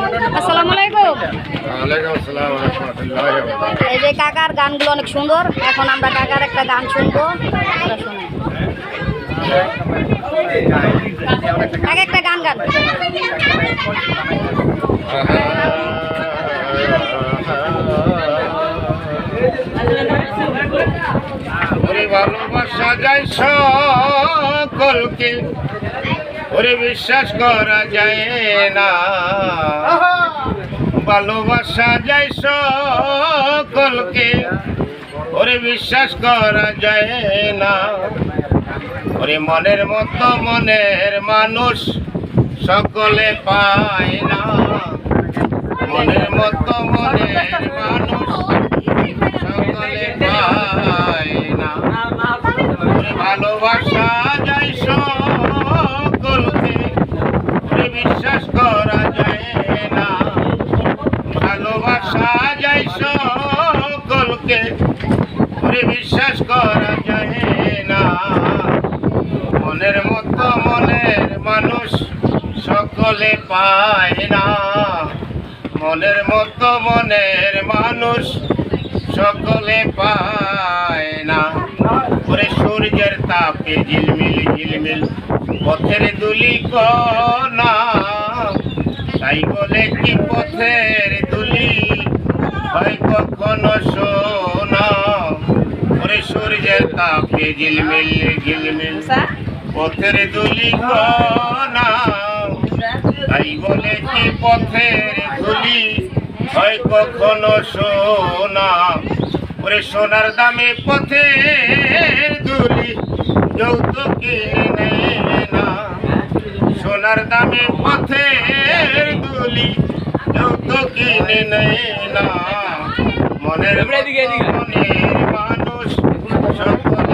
আসসালামু আলাইকুম। ওয়ালাইকুম আসসালাম ওয়া রাহমাতুল্লাহি ওয়া বারাকাতুহু। এই যে কাকার গানগুলো অনেক সুন্দর। এখন আমরা কাকার একটা গান শুনবো, ওরা শুনে। কাকা একটা গান গান। ওরে ভালোবাসা যায় সকলকে, ওরে বিশ্বাস করা যায় না। ভালোবাসা যায় সকলকে, ওরে বিশ্বাস করা যায় না। ওরে মনের মতো মনের মানুষ সকলে পায় না। মনের মতো মনের মানুষ সকলে পায় না। ওরে ভালোবাসা যায় সকলকে, ওরে বিশ্বাস করা যায় না। ভালোবাসা যায় সকলকে, ওরে বিশ্বাস করা যায় না। মনের মতো মনের মানুষ সকলে পায় না। মনের মতো মনের মানুষ সকলে পায় না। ওরে সূর্যের তাপে ঝিলমিল ঝিলমিল পথের দুলি কণা, তাই বলে কি পথের দুলি হয় কখনো সোনা। ওরে সূর্যের তাপে ঝিলমিল ঝিলমিল পথের দুলি কণা, তাই বলে কি পথের ধুলি হয় কখনো সোনা। ওরে সোনার দামে পথের ধুলি যৌতুক কিনে নেয় না। সোনার দামে পথের ধুলি যৌতুক কিনে নেয় না। মনের মনের মানুষ সকল